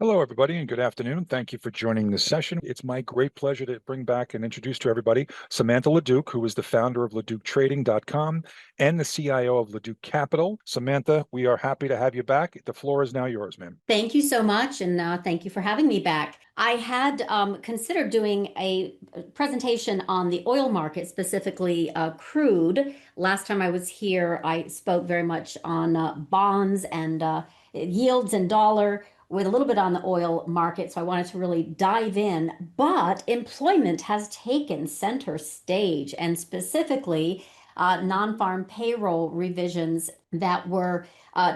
Hello, everybody, and good afternoon. Thank you for joining this session. It's my great pleasure to bring back and introduce to everybody Samantha LaDuc, who is the founder of LaDucTrading.com and the CIO of LaDuc Capital. Samantha, we are happy to have you back. The floor is now yours, ma'am. Thank you so much, and thank you for having me back. I had considered doing a presentation on the oil market, specifically crude. Last time I was here, I spoke very much on bonds and yields and dollar, with a little bit on the oil market. So I wanted to really dive in. But employment has taken center stage, and specifically non-farm payroll revisions that were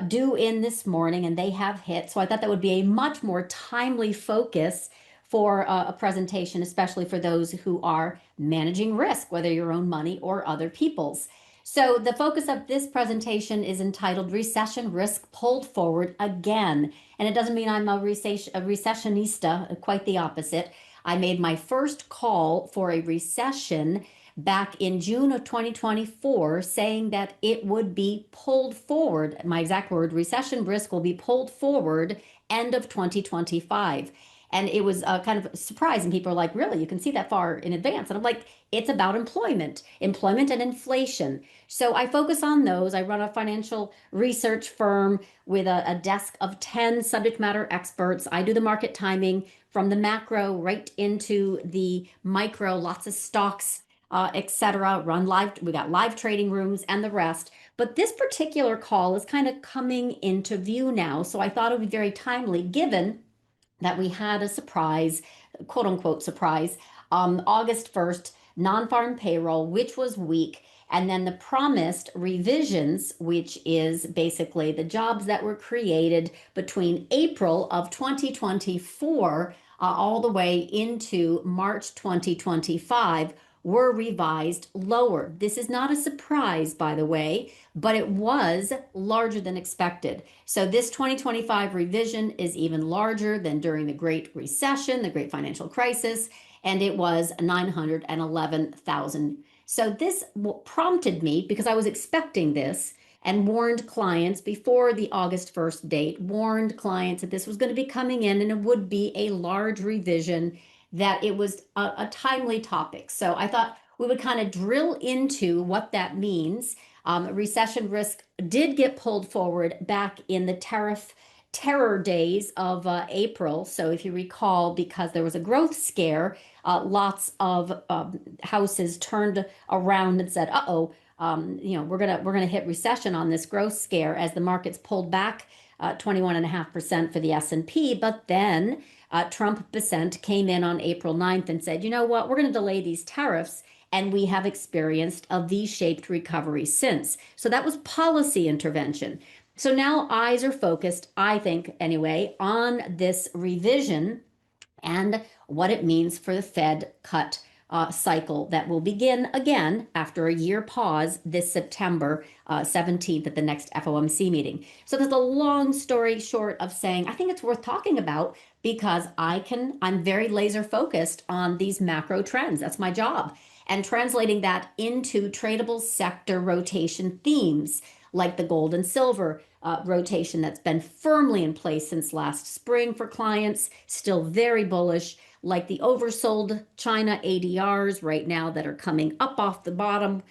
due in this morning, and they have hit. So I thought that would be a much more timely focus for a presentation, especially for those who are managing risk, whether your own money or other people's. So the focus of this presentation is entitled Recession Risk Pulled Forward Again. And it doesn't mean I'm a recessionista, quite the opposite. I made my first call for a recession back in June of 2024, saying that it would be pulled forward. My exact word, recession risk will be pulled forward end of 2025. And it was kind of surprising. People are like, really, you can see that far in advance? And I'm like, it's about employment and inflation. So I focus on those. I run a financial research firm with a desk of 10 subject matter experts. I do the market timing from the macro right into the micro, lots of stocks, etc. Run live. We got live trading rooms and the rest. But this particular call is kind of coming into view now. So I thought it would be very timely given that we had a surprise, quote unquote surprise, August 1st, non-farm payroll, which was weak. And then the promised revisions, which is basically the jobs that were created between April of 2024 all the way into March 2025, were revised lower. This is not a surprise, by the way, but it was larger than expected. So this 2025 revision is even larger than during the Great Recession, the Great Financial Crisis, and it was 911,000. So this prompted me, because I was expecting this and warned clients before the August 1st date, warned clients that this was going to be coming in and it would be a large revision, that it was a timely topic. So I thought we would kind of drill into what that means. Recession risk did get pulled forward back in the terror days of April. So if you recall, because there was a growth scare, lots of houses turned around and said, "Uh-oh, we're gonna hit recession on this growth scare," as the markets pulled back 21.5% for the S&P. But then Trump Besant came in on April 9th and said, you know what, we're going to delay these tariffs. And we have experienced a V-shaped recovery since. So that was policy intervention. So now eyes are focused, I think anyway, on this revision and what it means for the Fed cut cycle that will begin again after a year pause this September 17th at the next FOMC meeting. So there's a long story short of saying, I think it's worth talking about because I'm very laser focused on these macro trends. That's my job. And translating that into tradable sector rotation themes like the gold and silver rotation that's been firmly in place since last spring for clients, still very bullish, like the oversold China ADRs right now that are coming up off the bottom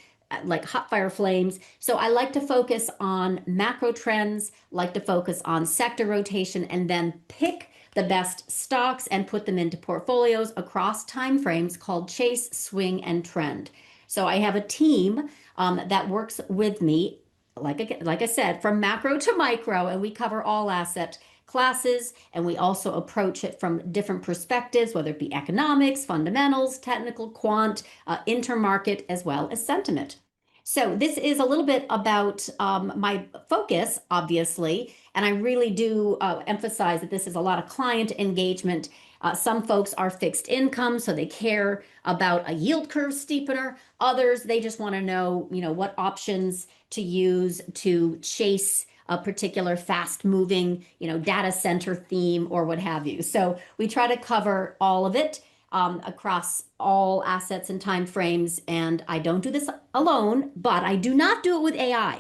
like hot fire flames. So I like to focus on macro trends, like to focus on sector rotation, and then pick the best stocks and put them into portfolios across timeframes called chase, swing, and trend. So I have a team that works with me, like I said, from macro to micro, and we cover all asset classes, and we also approach it from different perspectives, whether it be economics, fundamentals, technical, quant, intermarket, as well as sentiment. So this is a little bit about my focus, obviously, and I really do emphasize that this is a lot of client engagement. Some folks are fixed income, so they care about a yield curve steepener. Others, they just want to know, what options to use to chase a particular fast moving, data center theme or what have you. So we try to cover all of it across all assets and time frames. And I don't do this alone, but I do not do it with AI.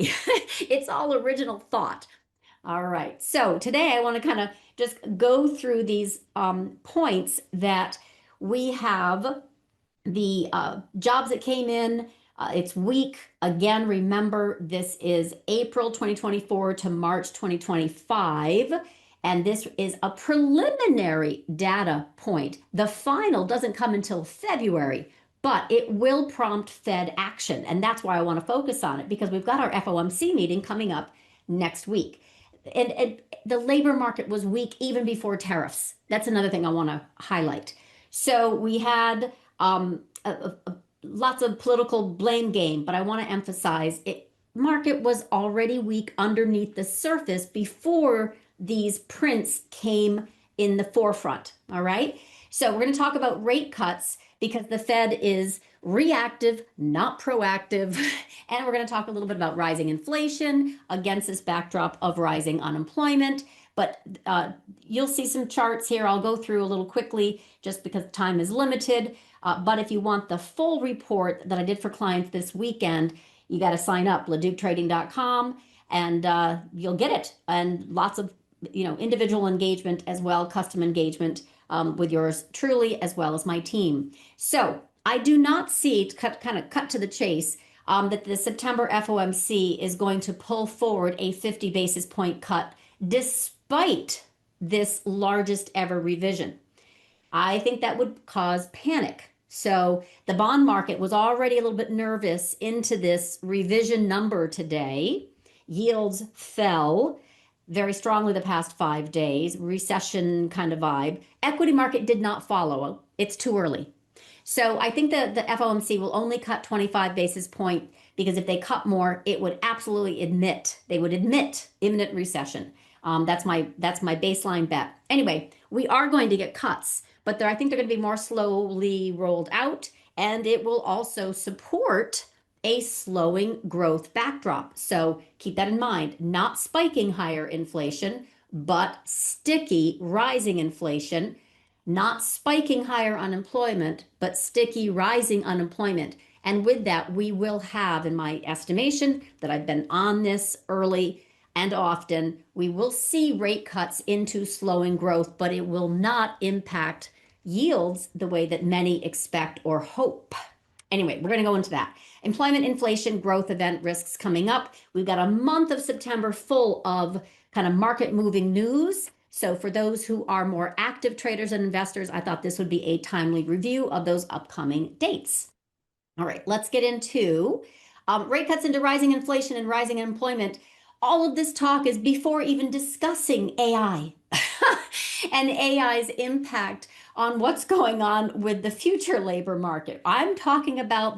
It's all original thought. All right. So today I want to kind of just go through these points that we have the jobs that came in. It's weak. Again, remember, this is April 2024 to March 2025. And this is a preliminary data point. The final doesn't come until February, but it will prompt Fed action. And that's why I want to focus on it, because we've got our FOMC meeting coming up next week. And the labor market was weak even before tariffs. That's another thing I want to highlight. So we had lots of political blame game, but I want to emphasize it. Market was already weak underneath the surface before these prints came in the forefront. All right. So we're going to talk about rate cuts because the Fed is reactive, not proactive. And we're going to talk a little bit about rising inflation against this backdrop of rising unemployment. But you'll see some charts here. I'll go through a little quickly just because time is limited. But if you want the full report that I did for clients this weekend, you got to sign up, LaDucTrading.com, and you'll get it. And lots of individual engagement as well, custom engagement with yours truly, as well as my team. So I do not see, to cut to the chase, that the September FOMC is going to pull forward a 50 basis point cut despite this largest ever revision. I think that would cause panic. So the bond market was already a little bit nervous into this revision number today. Yields fell very strongly the past 5 days, recession kind of vibe. Equity market did not follow. It's too early. So I think that the FOMC will only cut 25 basis point because if they cut more, it would absolutely admit imminent recession. That's my baseline bet. Anyway, we are going to get cuts, but I think they're going to be more slowly rolled out, and it will also support a slowing growth backdrop. So keep that in mind. Not spiking higher inflation, but sticky rising inflation. Not spiking higher unemployment, but sticky rising unemployment. And with that, we will have, in my estimation, that I've been on this early and often, we will see rate cuts into slowing growth, but it will not impact yields the way that many expect or hope. Anyway, we're going to go into that. Employment, inflation, growth event risks coming up. We've got a month of September full of kind of market moving news. So for those who are more active traders and investors, I thought this would be a timely review of those upcoming dates. All right, let's get into rate cuts into rising inflation and rising unemployment. All of this talk is before even discussing AI and AI's impact on what's going on with the future labor market. I'm talking about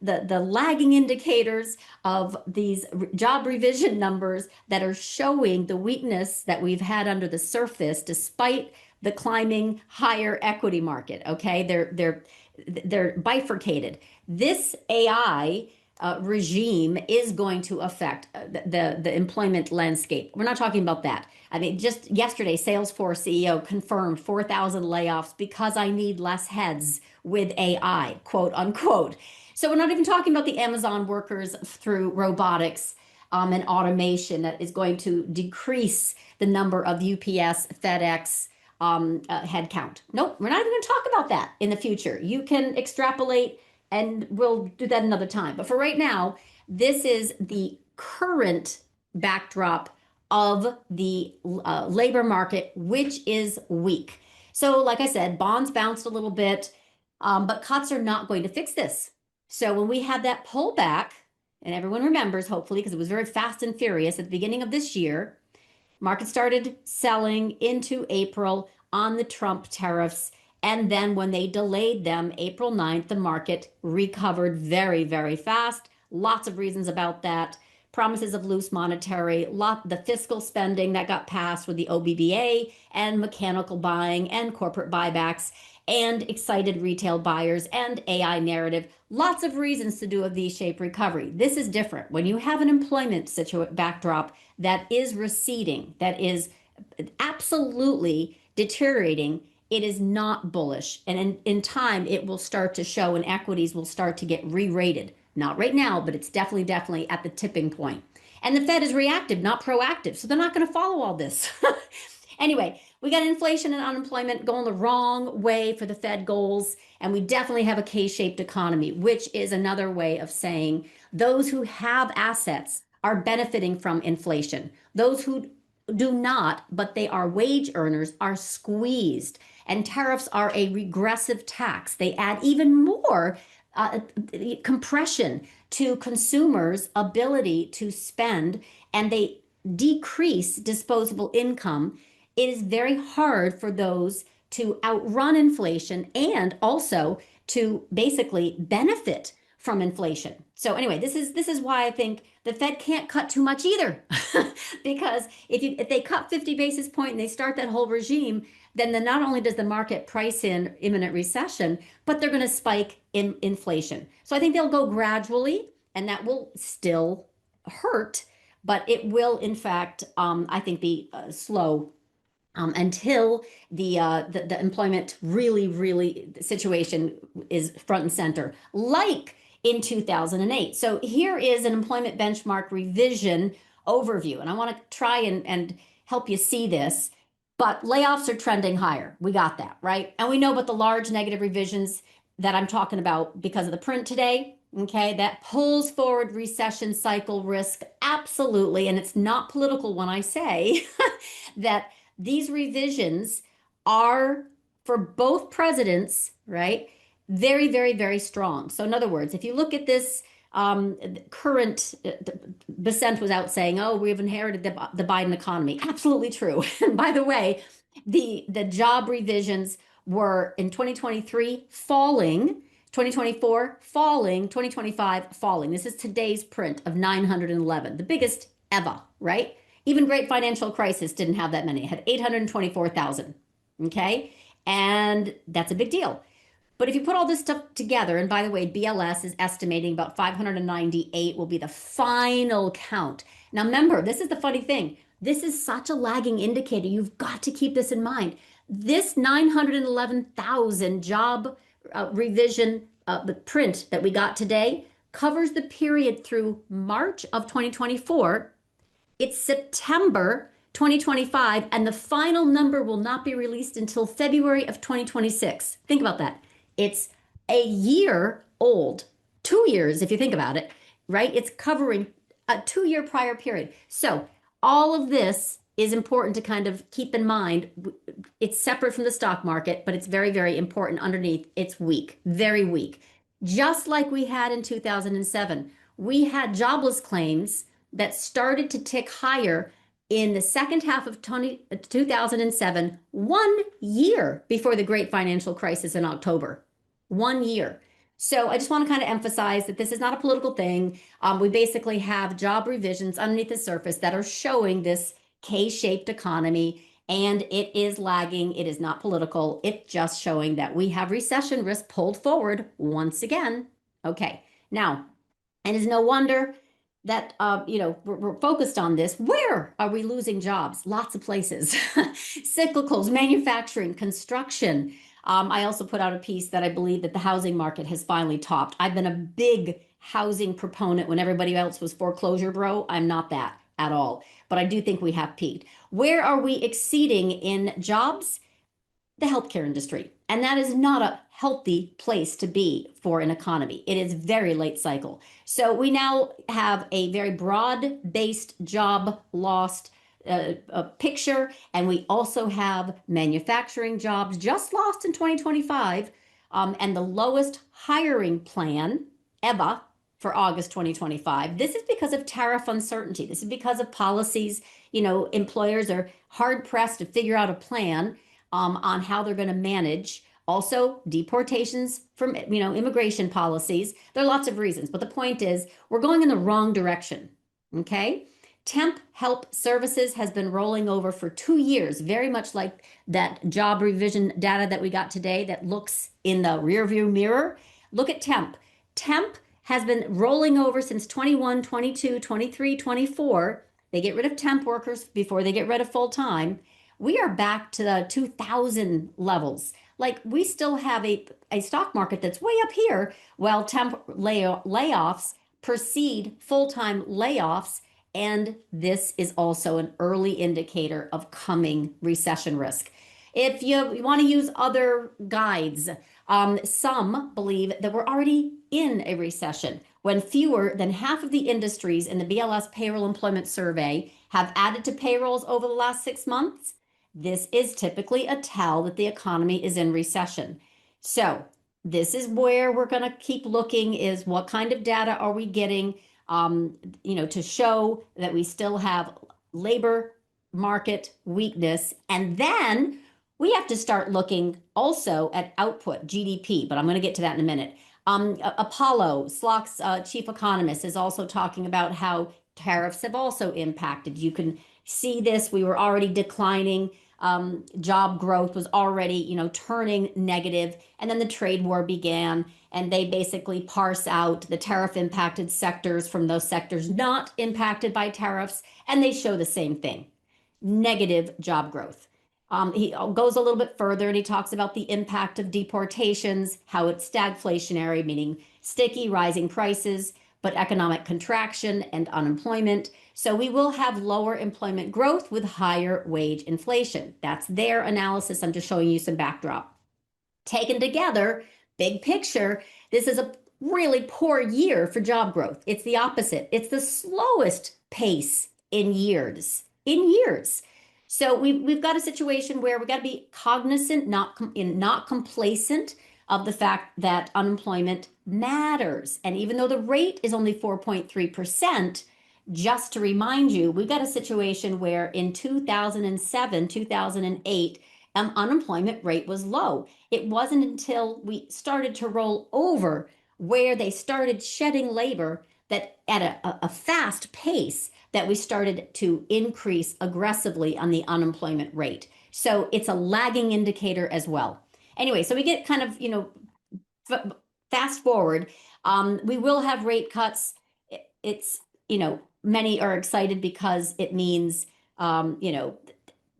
the lagging indicators of these job revision numbers that are showing the weakness that we've had under the surface despite the climbing higher equity market. Okay, they're bifurcated. This AI regime is going to affect the employment landscape. We're not talking about that. I mean, just yesterday, Salesforce CEO confirmed 4,000 layoffs because I need less heads with AI, quote unquote. So we're not even talking about the Amazon workers through robotics and automation that is going to decrease the number of UPS, FedEx headcount. Nope, we're not even going to talk about that in the future. You can extrapolate, and we'll do that another time. But for right now, this is the current backdrop of the labor market, which is weak. So like I said, bonds bounced a little bit, but cuts are not going to fix this. So when we had that pullback, and everyone remembers, hopefully, because it was very fast and furious at the beginning of this year, market started selling into April on the Trump tariffs. And then when they delayed them, April 9th, the market recovered very, very fast. Lots of reasons about that. Promises of loose monetary, the fiscal spending that got passed with the OBBA, and mechanical buying and corporate buybacks, and excited retail buyers and AI narrative. Lots of reasons to do a V-shaped recovery. This is different. When you have an employment backdrop that is receding, that is absolutely deteriorating, it is not bullish. And in time, it will start to show and equities will start to get re-rated. Not right now, but it's definitely at the tipping point. And the Fed is reactive, not proactive. So they're not going to follow all this. Anyway, we got inflation and unemployment going the wrong way for the Fed goals, and we definitely have a K-shaped economy, which is another way of saying those who have assets are benefiting from inflation. Those who do not, but they are wage earners, are squeezed. And tariffs are a regressive tax. They add even more compression to consumers' ability to spend, and they decrease disposable income. It is very hard for those to outrun inflation and also to basically benefit from inflation. So anyway, this is why I think the Fed can't cut too much either. Because if they cut 50 basis point and they start that whole regime, then not only does the market price in imminent recession, but they're going to spike in inflation. So I think they'll go gradually, and that will still hurt, but it will, in fact, I think, be slow until the employment really situation is front and center, like in 2008. So here is an employment benchmark revision overview, and I want to try and help you see this. But layoffs are trending higher. We got that, right? And we know about the large negative revisions that I'm talking about because of the print today. Okay, that pulls forward recession cycle risk. Absolutely. And it's not political when I say that these revisions are for both presidents, right? Very strong. So in other words, if you look at this current Besant was out saying, oh, we've inherited the Biden economy. Absolutely true. And by the way, the job revisions were in 2023 falling, 2024 falling, 2025 falling. This is today's print of 911, the biggest ever, right? Even great financial crisis didn't have that many. It had 824,000. Okay. And that's a big deal. But if you put all this stuff together, and by the way, BLS is estimating about 598 will be the final count. Now, remember, this is the funny thing. This is such a lagging indicator. You've got to keep this in mind. This 911,000 job revision, the print that we got today, covers the period through March of 2024. It's September 2025, and the final number will not be released until February of 2026. Think about that. It's a year old, 2 years if you think about it, right? It's covering a 2 year prior period. So all of this is important to kind of keep in mind. It's separate from the stock market, but it's very important underneath. It's weak, very weak. Just like we had in 2007, we had jobless claims that started to tick higher in the second half of 2007, 1 year before the great financial crisis in October. 1 year. So I just want to kind of emphasize that this is not a political thing. We basically have job revisions underneath the surface that are showing this K-shaped economy, and it is lagging. It is not political. It's just showing that we have recession risk pulled forward once again. Okay, now, and it's no wonder that we're focused on this. Where are we losing jobs? Lots of places. Cyclicals, manufacturing, construction. I also put out a piece that I believe that the housing market has finally topped. I've been a big housing proponent when everybody else was foreclosure bro. I'm not that at all, but I do think we have peaked. Where are we exceeding in jobs? The healthcare industry. And that is not a healthy place to be for an economy. It is very late cycle. So we now have a very broad-based job lost picture, and we also have manufacturing jobs just lost in 2025, and the lowest hiring plan ever for August 2025. This is because of tariff uncertainty. This is because of policies. Employers are hard pressed to figure out a plan on how they're going to manage. Also, deportations from immigration policies. There are lots of reasons, but the point is we're going in the wrong direction. Okay. Temp help services has been rolling over for 2 years, very much like that job revision data that we got today that looks in the rearview mirror. Look at temp. Temp has been rolling over since 21, 22, 23, 24. They get rid of temp workers before they get rid of full time. We are back to the 2000 levels. Like we still have a stock market that's way up here, while temp layoffs precede full-time layoffs. And this is also an early indicator of coming recession risk. If you want to use other guides, some believe that we're already in a recession when fewer than half of the industries in the BLS payroll employment survey have added to payrolls over the last 6 months. This is typically a tell that the economy is in recession. So this is where we're going to keep looking, is what kind of data are we getting, to show that we still have labor market weakness. And then we have to start looking also at output, GDP, but I'm going to get to that in a minute. Apollo, SLOC's chief economist, is also talking about how tariffs have also impacted. You can see this. We were already declining. Job growth was already, turning negative. And then the trade war began, and they basically parse out the tariff impacted sectors from those sectors not impacted by tariffs, and they show the same thing, negative job growth. He goes a little bit further and he talks about the impact of deportations, how it's stagflationary, meaning sticky, rising prices, but economic contraction and unemployment. So we will have lower employment growth with higher wage inflation. That's their analysis. I'm just showing you some backdrop. Taken together, big picture, this is a really poor year for job growth. It's the opposite. It's the slowest pace in years. So we've got a situation where we've got to be cognizant, not complacent of the fact that unemployment matters. And even though the rate is only 4.3%, just to remind you, we've got a situation where in 2007, 2008, unemployment rate was low. It wasn't until we started to roll over where they started shedding labor that at a fast pace that we started to increase aggressively on the unemployment rate. So it's a lagging indicator as well. Anyway, so we get kind of, fast forward. We will have rate cuts. It's, many are excited because it means,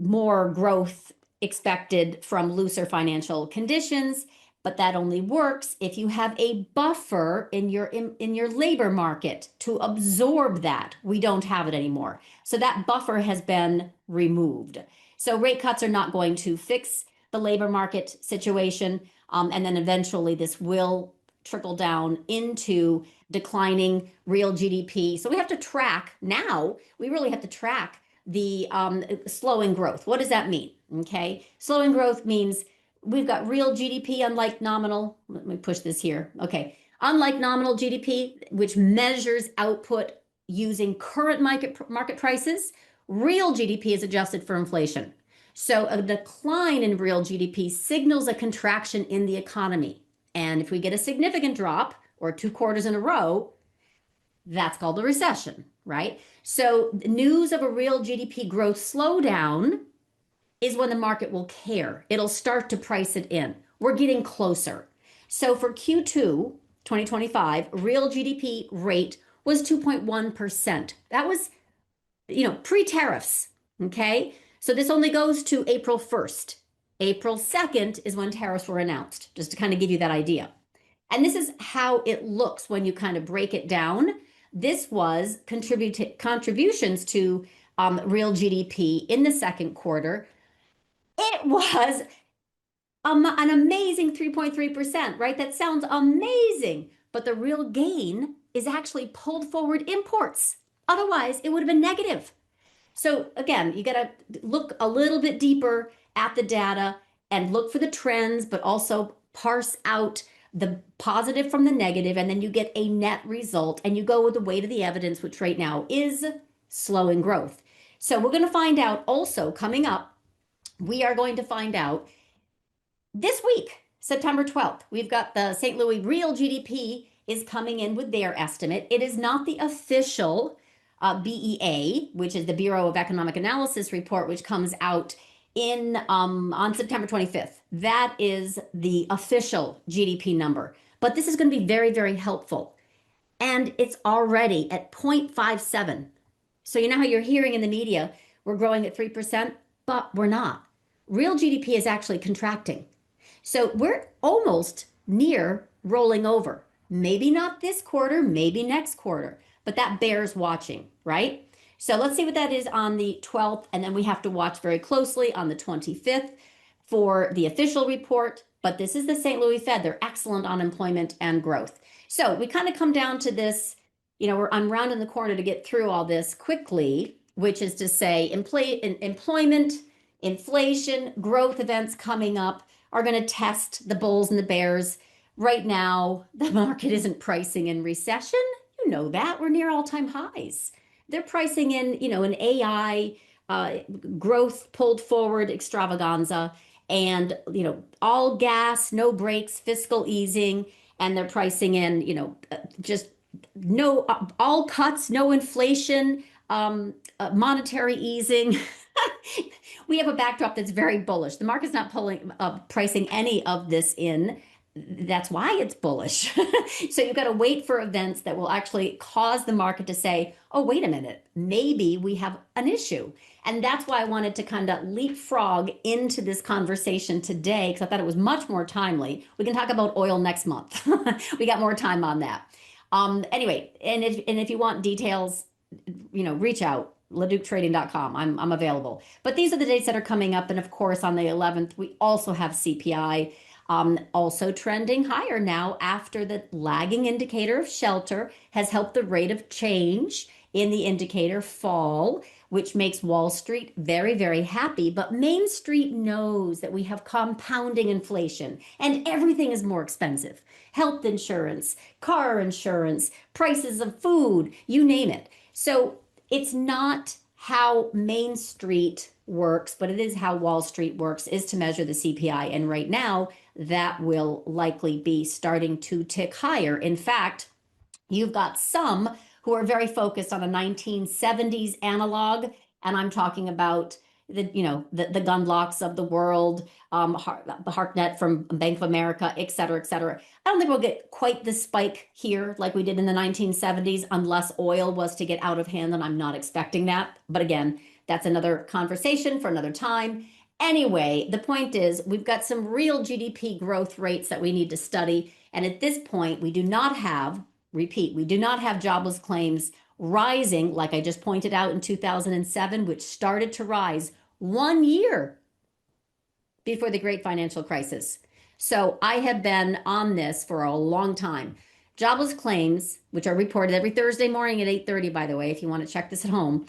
more growth expected from looser financial conditions. But that only works if you have a buffer in your labor market to absorb that. We don't have it anymore. So that buffer has been removed. So rate cuts are not going to fix the labor market situation. And then eventually this will trickle down into declining real GDP. So we have to track now. We really have to track the slowing growth. What does that mean? Okay. Slowing growth means we've got real GDP, unlike nominal. Let me push this here. Okay. Unlike nominal GDP, which measures output using current market prices, real GDP is adjusted for inflation. So a decline in real GDP signals a contraction in the economy. And if we get a significant drop or 2 quarters in a row, that's called a recession, right? So news of a real GDP growth slowdown is when the market will care. It'll start to price it in. We're getting closer. So for Q2 2025, real GDP rate was 2.1%. That was, pre-tariffs, okay? So this only goes to April 1st. April 2nd is when tariffs were announced, just to kind of give you that idea. And this is how it looks when you kind of break it down. This was contributions to real GDP in the second quarter. It was an amazing 3.3%, right? That sounds amazing. But the real gain is actually pulled forward imports. Otherwise, it would have been negative. So again, you got to look a little bit deeper at the data and look for the trends, but also parse out the positive from the negative, and then you get a net result, and you go with the weight of the evidence, which right now is slowing growth. So we're going to find out also coming up, we are going to find out this week, September 12th, we've got the St. Louis real GDP is coming in with their estimate. It is not the official BEA, which is the Bureau of Economic Analysis report, which comes out on September 25th. That is the official GDP number. But this is going to be very, very helpful. And it's already at 0.57. So you know how you're hearing in the media, we're growing at 3%, but we're not. Real GDP is actually contracting. So we're almost near rolling over. Maybe not this quarter, maybe next quarter, but that bears watching, right? So let's see what that is on the 12th, and then we have to watch very closely on the 25th for the official report. But this is the St. Louis Fed. They're excellent on employment and growth. So we kind of come down to this, I'm rounding the corner to get through all this quickly, which is to say employment, inflation, growth events coming up are going to test the bulls and the bears. Right now, the market isn't pricing in recession. You know that. We're near all-time highs. They're pricing in, an AI growth pulled forward extravaganza and, all gas, no brakes, fiscal easing. And they're pricing in, just no, all cuts, no inflation, monetary easing. We have a backdrop that's very bullish. The market's not pricing any of this in. That's why it's bullish. So you've got to wait for events that will actually cause the market to say, oh, wait a minute, maybe we have an issue. And that's why I wanted to kind of leapfrog into this conversation today, because I thought it was much more timely. We can talk about oil next month. We got more time on that. Anyway, and if you want details, reach out. LaDucTrading.com. I'm available. But these are the dates that are coming up. And of course, on the 11th, we also have CPI. Also trending higher now after the lagging indicator of shelter has helped the rate of change in the indicator fall, which makes Wall Street very, very happy. But Main Street knows that we have compounding inflation and everything is more expensive. Health insurance, car insurance, prices of food, you name it. So it's not how Main Street works, but it is how Wall Street works, is to measure the CPI. And right now, that will likely be starting to tick higher. In fact, you've got some who are very focused on a 1970s analog, and I'm talking about the Gunlocks of the world, the Hartnett from Bank of America, et cetera, et cetera. I don't think we'll get quite the spike here like we did in the 1970s unless oil was to get out of hand, and I'm not expecting that. But again, that's another conversation for another time. Anyway, the point is we've got some real GDP growth rates that we need to study. And at this point, we do not have jobless claims rising, like I just pointed out in 2007, which started to rise 1 year before the great financial crisis. So I have been on this for a long time. Jobless claims, which are reported every Thursday morning at 8:30, by the way, if you want to check this at home,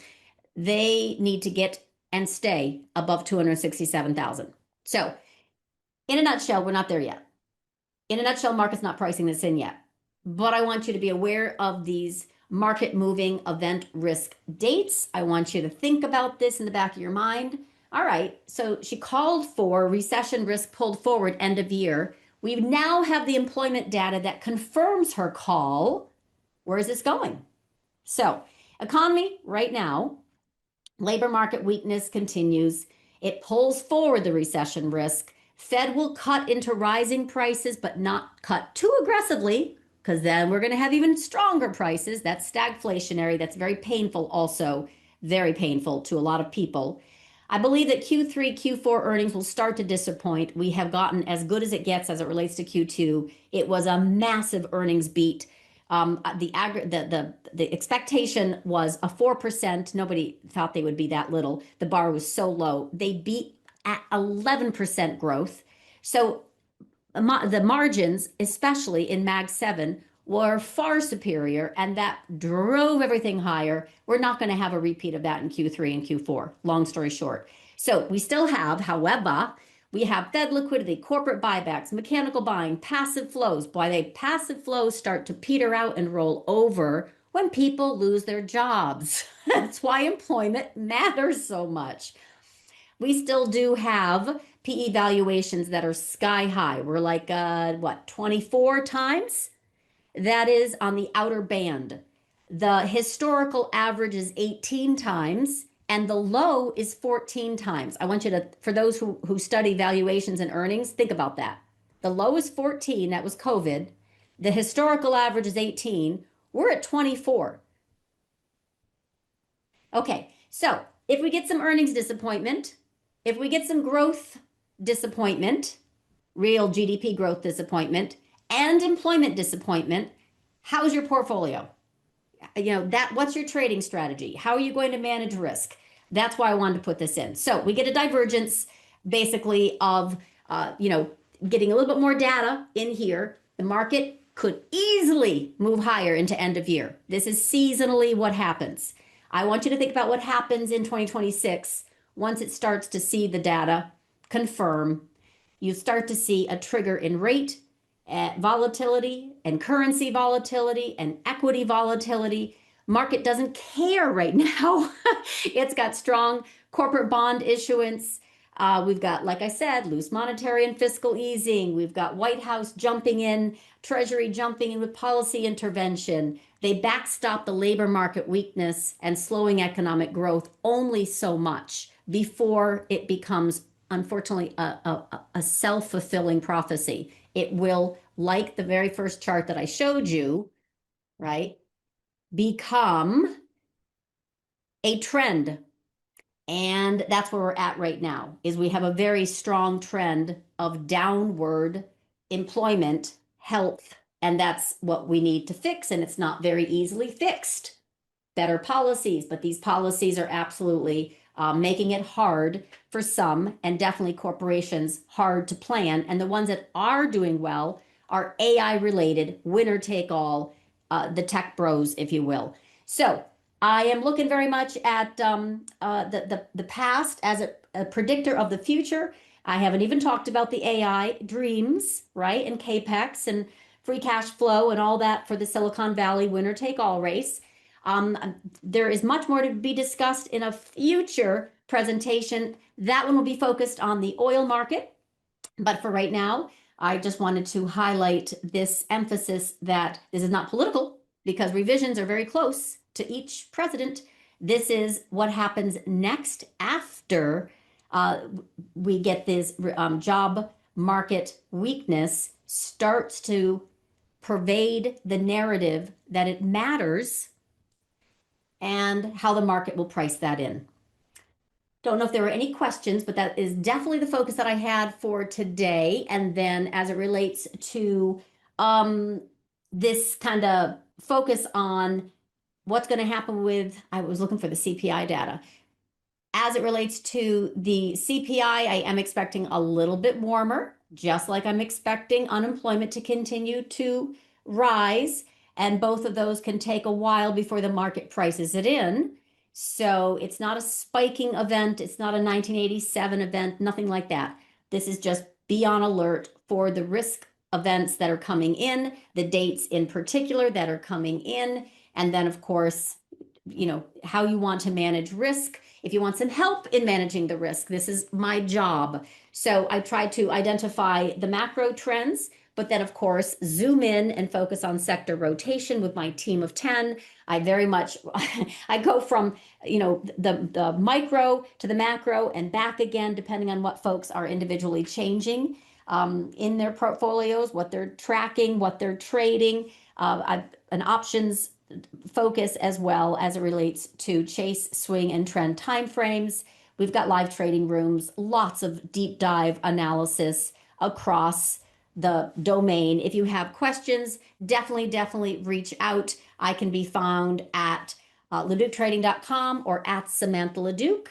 they need to get and stay above 267,000. So in a nutshell, we're not there yet. In a nutshell, market's not pricing this in yet. But I want you to be aware of these market moving event risk dates. I want you to think about this in the back of your mind. All right, so she called for recession risk pulled forward end of year. We now have the employment data that confirms her call. Where is this going? So, economy right now, labor market weakness continues. It pulls forward the recession risk. Fed will cut into rising prices, but not cut too aggressively, because then we're going to have even stronger prices. That's stagflationary. That's very painful also, very painful to a lot of people. I believe that Q3, Q4 earnings will start to disappoint. We have gotten as good as it gets as it relates to Q2. It was a massive earnings beat. The expectation was a 4%. Nobody thought they would be that little. The bar was so low. They beat at 11% growth. So the margins, especially in Mag 7, were far superior, and that drove everything higher. We're not going to have a repeat of that in Q3 and Q4, long story short. So we still have, however, we have Fed liquidity, corporate buybacks, mechanical buying, passive flows. Boy, they passive flows start to peter out and roll over when people lose their jobs. That's why employment matters so much. We still do have PE valuations that are sky high. We're like, 24 times? That is on the outer band. The historical average is 18 times, and the low is 14 times. I want you to, for those who study valuations and earnings, think about that. The low is 14, that was COVID. The historical average is 18. We're at 24. Okay, so if we get some earnings disappointment, if we get some growth disappointment, real GDP growth disappointment, and employment disappointment, how's your portfolio? what's your trading strategy? How are you going to manage risk? That's why I wanted to put this in. So we get a divergence basically of, getting a little bit more data in here. The market could easily move higher into end of year. This is seasonally what happens. I want you to think about what happens in 2026 once it starts to see the data confirm. You start to see a trigger in rate volatility and currency volatility and equity volatility. Market doesn't care right now. It's got strong corporate bond issuance. We've got, like I said, loose monetary and fiscal easing. We've got White House jumping in, Treasury jumping in with policy intervention. They backstop the labor market weakness and slowing economic growth only so much before it becomes, unfortunately, a self-fulfilling prophecy. It will, like the very first chart that I showed you, right, become a trend. And that's where we're at right now, is we have a very strong trend of downward employment health. And that's what we need to fix. And it's not very easily fixed. Better policies, but these policies are absolutely making it hard for some, and definitely corporations, hard to plan. And the ones that are doing well are AI related, winner take all, the tech bros, if you will. So I am looking very much at the past as a predictor of the future. I haven't even talked about the AI dreams, right? And CAPEX and free cash flow and all that for the Silicon Valley winner take all race. There is much more to be discussed in a future presentation. That one will be focused on the oil market. But for right now, I just wanted to highlight this emphasis that this is not political, because revisions are very close to each president. This is what happens next after we get this job market weakness starts to pervade the narrative that it matters, and how the market will price that in. Don't know if there were any questions, but that is definitely the focus that I had for today. And then as it relates to this kind of focus on what's going to happen with, I was looking for the CPI data. As it relates to the CPI, I am expecting a little bit warmer, just like I'm expecting unemployment to continue to rise. And both of those can take a while before the market prices it in. So it's not a spiking event. It's not a 1987 event, nothing like that. This is just be on alert for the risk events that are coming in, the dates in particular that are coming in. And then, of course, how you want to manage risk. If you want some help in managing the risk, this is my job. So I try to identify the macro trends, but then, of course, zoom in and focus on sector rotation with my team of 10. I very much, I go from, the micro to the macro and back again, depending on what folks are individually changing in their portfolios, what they're tracking, what they're trading. An options focus as well as it relates to chase, swing, and trend timeframes. We've got live trading rooms, lots of deep dive analysis across the domain. If you have questions, definitely reach out. I can be found at LaDucTrading.com or at Samantha LaDuc.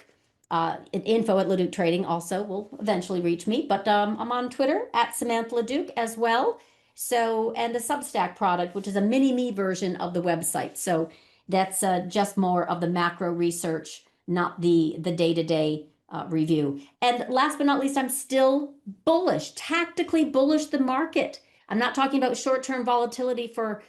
Info at LaDuc Trading also will eventually reach me, but I'm on Twitter at Samantha LaDuc as well. So, and the Substack product, which is a mini me version of the website. So that's just more of the macro research, not the day-to-day review. And last but not least, I'm still bullish, tactically bullish the market. I'm not talking about short-term volatility for,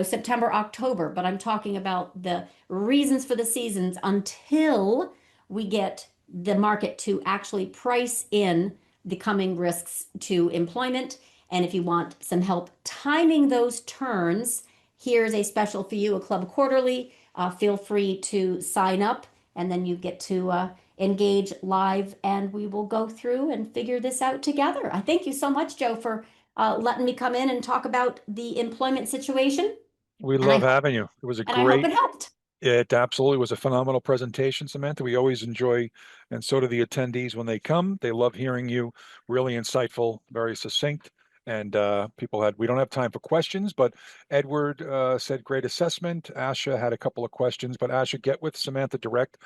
September, October, but I'm talking about the reasons for the seasons until we get the market to actually price in the coming risks to employment. And if you want some help timing those turns, here's a special for you, a Club Quarterly. Feel free to sign up, and then you get to engage live, and we will go through and figure this out together. I thank you so much, Joe, for letting me come in and talk about the employment situation. We And I love having you. It was a and I hope great, it helped. it absolutely was a phenomenal presentation, Samantha. We always enjoy, and so do the attendees when they come. They love hearing you. Really insightful, very succinct, And people had, we don't have time for questions, but Edward said great assessment. Asha had a couple of questions, but Asha, get with Samantha direct,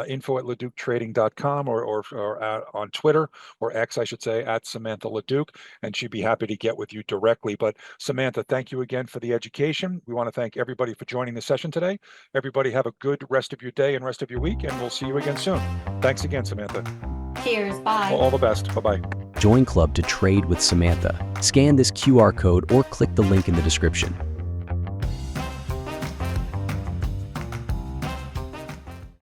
info@LaDucTrading.com or on Twitter, or X, I should say, at Samantha LaDuc, and she'd be happy to get with you directly. But Samantha, thank you again for the education. We want to thank everybody for joining the session today. Everybody have a good rest of your day and rest of your week, and we'll see you again soon. Thanks again, Samantha. Cheers. Bye. All the best. Bye-bye. Join Club to trade with Samantha. Scan this QR code or click the link in the description.